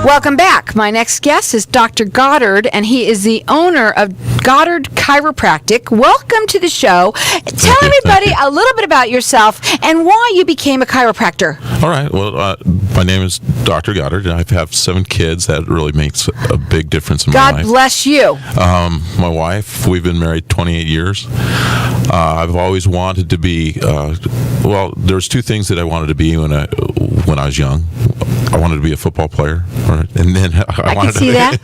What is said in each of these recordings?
Welcome back. My next guest is Dr. Goddard, and he is the owner of Goddard Chiropractic. Welcome to the show. Tell everybody a little bit about yourself and why you became a chiropractor. All right. Well, my name is Dr. Goddard, and I have 7 kids. That really makes a big difference in my life. God bless you. My wife, we've been married 28 years. I've always wanted to be, there's 2 things that I wanted to be when I was young. I wanted to be a football player, and then I wanted to see that.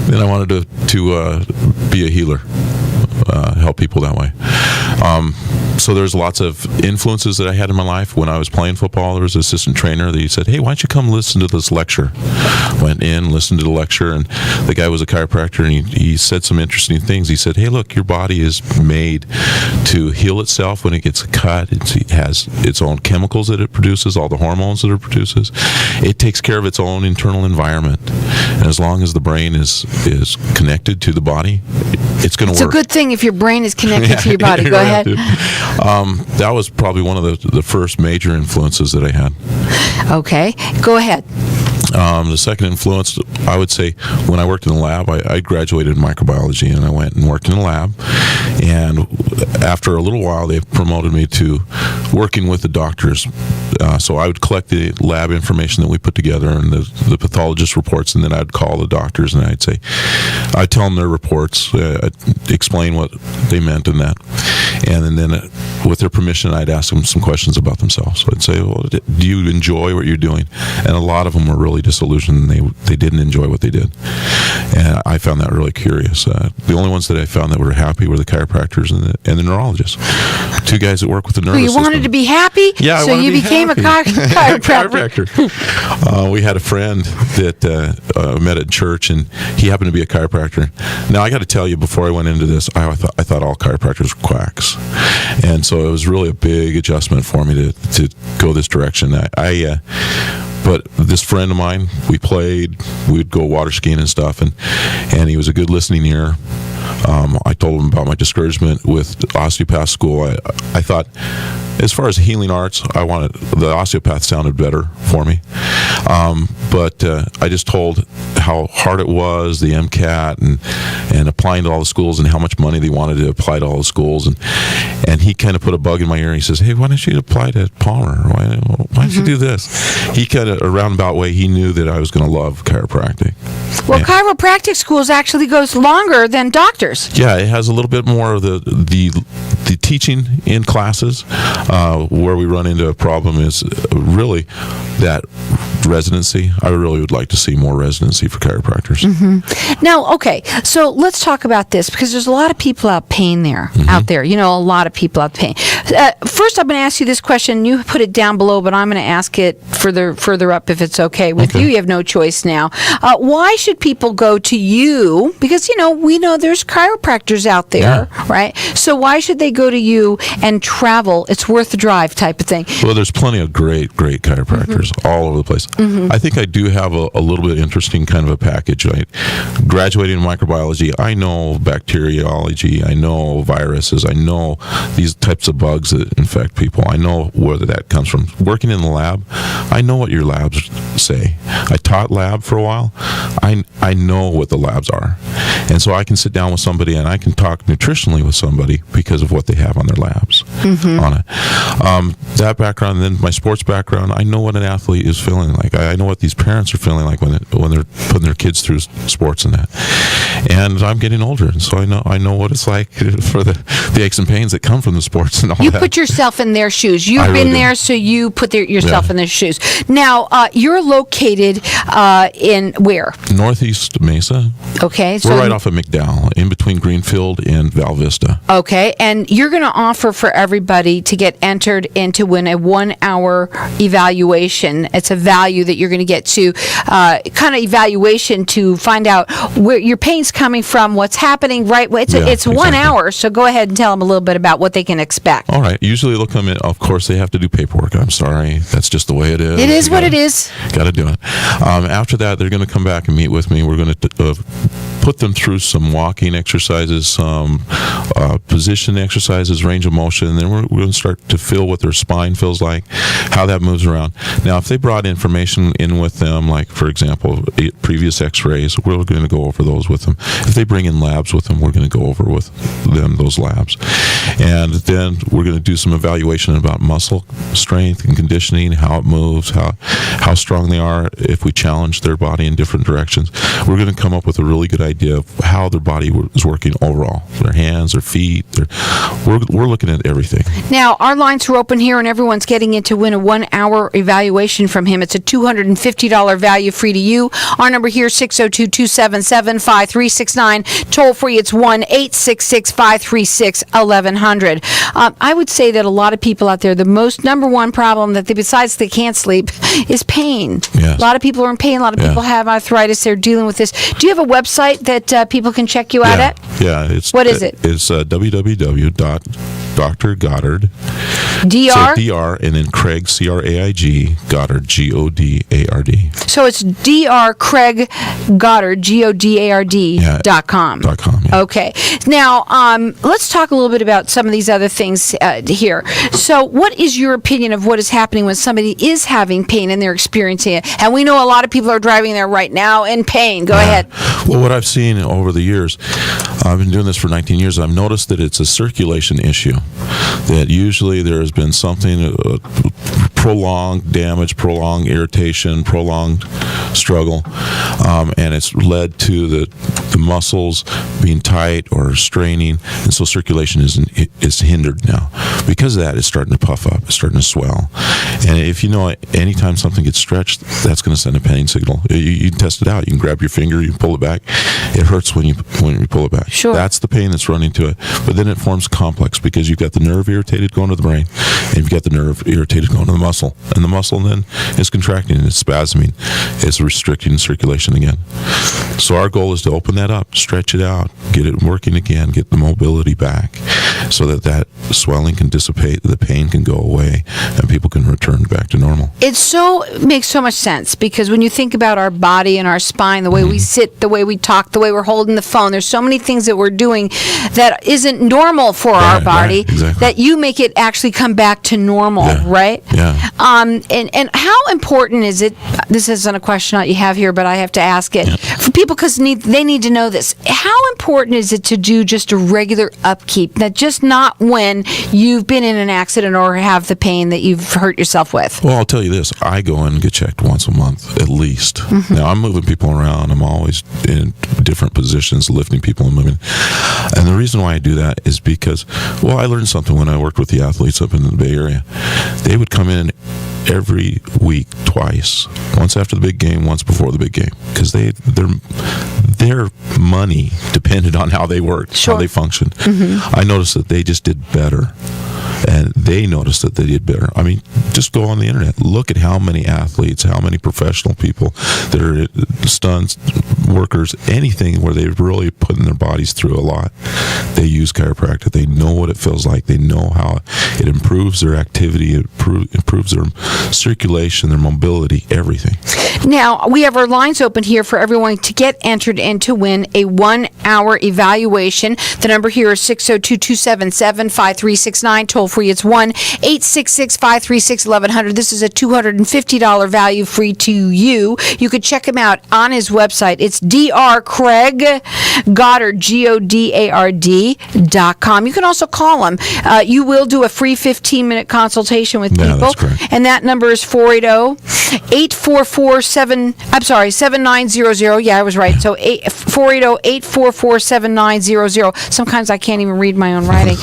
Then I wanted to be a healer, help people that way. So there's lots of influences that I had in my life. When I was playing football, there was an assistant trainer that he said, "Hey, why don't you come listen to this lecture?" Went in, listened to the lecture, and the guy was a chiropractor, and he said some interesting things. He said, "Hey, look, your body is made to heal itself when it gets cut. It has its own chemicals that it produces, all the hormones that it produces. It takes care of its own internal environment. And as long as the brain is connected to the body, it's going to work." It's a good thing if your brain is connected to your body. Go ahead. That was probably one of the first major influences that I had. Okay, go ahead. The second influence, I would say, when I worked in the lab, I graduated in microbiology, and I went and worked in the lab. And after a little while, they promoted me to working with the doctors. So I would collect the lab information that we put together and the pathologist reports, and then I'd call the doctors and I'd tell them their reports, explain what they meant in that. And then with their permission, I'd ask them some questions about themselves. So I'd say, "Well, do you enjoy what you're doing?" And a lot of them were really disillusioned. They didn't enjoy what they did. And I found that really curious. The only ones that I found that were happy were the chiropractors and the neurologists. 2 guys that work with the nervous system. You wanted to be happy? Yeah, so you became happy. A chiropractor. We had a friend that met at church, and he happened to be a chiropractor. Now, I got to tell you, before I went into this, I thought all chiropractors were quacks. And so it was really a big adjustment for me to go this direction. But this friend of mine, we'd go water skiing and stuff, and he was a good listening ear. I told him about my discouragement with osteopath school. I thought, as far as healing arts, the osteopath sounded better for me. But I just told how hard it was, the MCAT, and applying to all the schools, and how much money they wanted to apply to all the schools. And he kind of put a bug in my ear, and he says, "Hey, why don't you apply to Palmer? Why don't you do this?" He kind of, a roundabout way, he knew that I was going to love chiropractic. Well, chiropractic schools actually goes longer than doctors. Yeah, it has a little bit more of the teaching in classes. Where we run into a problem is really that residency. I really would like to see more residency for chiropractors. Mm-hmm. Now, okay, so let's talk about this, because there's a lot of people out there. You know, a lot of people out pain. First, I'm going to ask you this question. You put it down below, but I'm going to ask it further up if it's okay with you. You have no choice now. Why should people go to you? Because, we know there's chiropractors out there, right? So why should they go to you and travel? It's worth the drive type of thing. Well, there's plenty of great chiropractors all over the place. I think I do have a little bit interesting kind of a package. I graduated in microbiology. I know bacteriology. I know viruses. I know these types of bugs that infect people. I know where that comes from. Working in the lab, I know what your labs say. I taught lab for a while. I know what the labs are. And so I can sit down with somebody and I can talk nutritionally with somebody because of what they have on their labs on it. That background, and then my sports background, I know what an athlete is feeling like. I know what these parents are feeling like when they're putting their kids through sports and that. And I'm getting older, and so I know what it's like for the aches and pains that come from the sports and all that. You put yourself in their shoes. You've been there, so you put yourself in their shoes. Now, you're located in where? Northeast Mesa. Okay. So we're right off of McDowell, in between Greenfield and Val Vista. Okay, and you're going to offer for everybody to get entered into win a 1-hour evaluation. It's a value that you're going to get to kind of evaluation to find out where your pain's coming from, what's happening, right? It's exactly. 1 hour, so go ahead and tell them a little bit about what they can expect. All right. Usually they'll come in. Of course, they have to do paperwork. I'm sorry. That's just the way it is. It is what it is. Got to do it. After that, they're going to come back and meet with me, we're going to put them through some walking exercises, some position exercises, range of motion, and then we're going to start to feel what their spine feels like, how that moves around. Now, if they brought information in with them, like, for example, previous x-rays, we're going to go over those with them. If they bring in labs with them, we're going to go over with them those labs. And then we're going to do some evaluation about muscle strength and conditioning, how it moves, how strong they are if we challenge their body in different directions. We're going to come up with a really good idea of how their body is working overall. Their hands, their feet. We're looking at everything. Now, our lines are open here, and everyone's getting in to win a 1-hour evaluation from him. It's a $250 value free to you. Our number here, 602-277-5369. Toll free, it's 1-866-536-1100. I would say that a lot of people out there, the number one problem that besides they can't sleep is pain. Yes. A lot of people are in pain. A lot of people have arthritis. They're dealing with this. Do you have a website that people can check you out at? Yeah. What is it? It's www.drgoddard. DR? So DR and then Craig, C-R-A-I-G, Goddard, G-O-D-A-R-D. So it's Dr. Craig Goddard, GODARD.com. .com, yeah. Okay. Now, let's talk a little bit about some of these other things here. So what is your opinion of what is happening when somebody is having pain and they're experiencing it? And we know a lot of people are driving there right now in pain. Go ahead. Well, what I've seen over the years, I've been doing this for 19 years, I've noticed that it's a circulation issue. That usually there has been something, prolonged damage, prolonged irritation, prolonged struggle, and it's led to the muscles being tight or straining, and so circulation is hindered now. Because of that, it's starting to puff up, it's starting to swell. And if you know, anytime something gets stretched, that's going to send a pain signal. You can test it out. You can grab your finger, you can pull it back. It hurts when you pull it back. Sure. That's the pain that's running to it. But then it forms complex because you've got the nerve irritated going to the brain, and you've got the nerve irritated going to the muscle. And the muscle then is contracting, and it's spasming. It's restricting circulation again. So our goal is to open that up, stretch it out, get it working again, get the mobility back, so that swelling can dissipate, the pain can go away, and people can return back to normal. It makes so much sense, because when you think about our body and our spine, the way we sit, the way we talk, the way we're holding the phone, there's so many things that we're doing that isn't normal for our body, exactly. that you make it actually come back to normal, right? Yeah. And how important is it, this isn't a question that you have here, but I have to ask it, for people because they need to know this. How important is it to do just a regular upkeep, that just not when you've been in an accident or have the pain that you've hurt yourself with? Well, I'll tell you this. I go in and get checked once a month at least. Mm-hmm. Now, I'm moving people around. I'm always in different positions, lifting people and moving. And the reason why I do that is because, well, I learned something when I worked with the athletes up in the Bay Area. They would come in every week, twice, once after the big game, once before the big game, because their money depended on how they worked, how they functioned. Mm-hmm. I noticed that they just did better, and they noticed that they did better. I mean, just go on the internet, look at how many athletes, how many professional people that are stunts, workers, anything where they're really putting their bodies through a lot. They use chiropractic. They know what it feels like. They know how it improves their activity, it improves their circulation, their mobility, everything. Now, we have our lines open here for everyone to get entered in to win a 1-hour evaluation. The number here is 602-277-5369. Toll free, it's 1-866-536-1100. This is a $250 value free to you. You could check him out on his website. It's Dr. Craig Goddard, GODARD.com. You can also call him. You will do a free 15-minute consultation with people. That's correct. And that number is 480-844-7900. Yeah, I was right. So 480-844-7900. Sometimes I can't even read my own writing.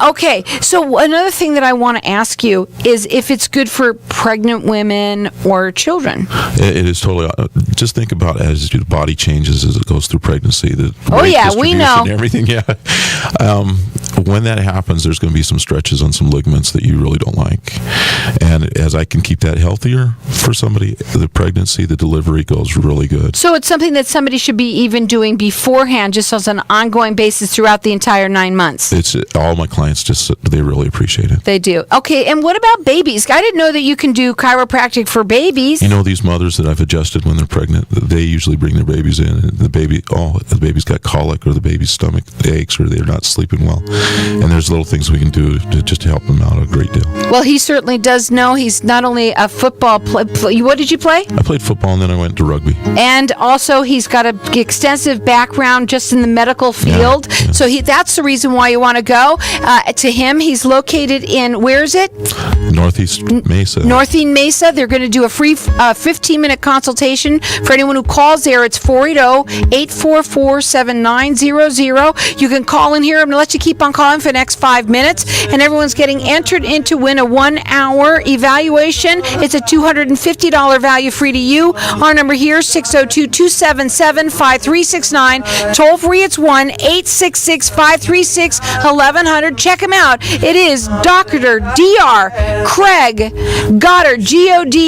Okay, so another thing that I want to ask you is if it's good for pregnant women or children. It is totally. Just think about as your body changes as it goes through pregnancy. We know. And everything. Yeah. when that happens, there's going to be some stretches on some ligaments that you really don't like. And as I can keep that healthier for somebody, the pregnancy, the delivery goes really good. So it's something that somebody should be even doing beforehand, just as an ongoing basis throughout the entire 9 months. It's all my clients they really appreciate it. They do. Okay, and what about babies? I didn't know that you can do chiropractic for babies. You know, these mothers that I've adjusted when they're pregnant, they usually bring their babies in, and the baby's got colic, or the baby's stomach aches, or they're not sleeping well. And there's little things we can do just to help them out a great deal. Well, he certainly does know. He's not only a football player. What did you play? I played football, and then I went to rugby. And also, he's got an extensive background just in the medical field. Yeah. So that's the reason why you want to go to him. He's located in, where is it? Northeast Mesa. Northeast Mesa. They're going to do a free 15-minute consultation for anyone who calls there. It's 480-844-7900. You can call in here. I'm going to let you keep on calling for the next 5 minutes. And everyone's getting entered in to win a 1-hour evaluation. It's a $250 value free to you. Our number here, 602-277-5369. Toll free, it's 1-866-536-1100. Check him out. It is Dr. Dr. Craig Goddard, GODARD.com.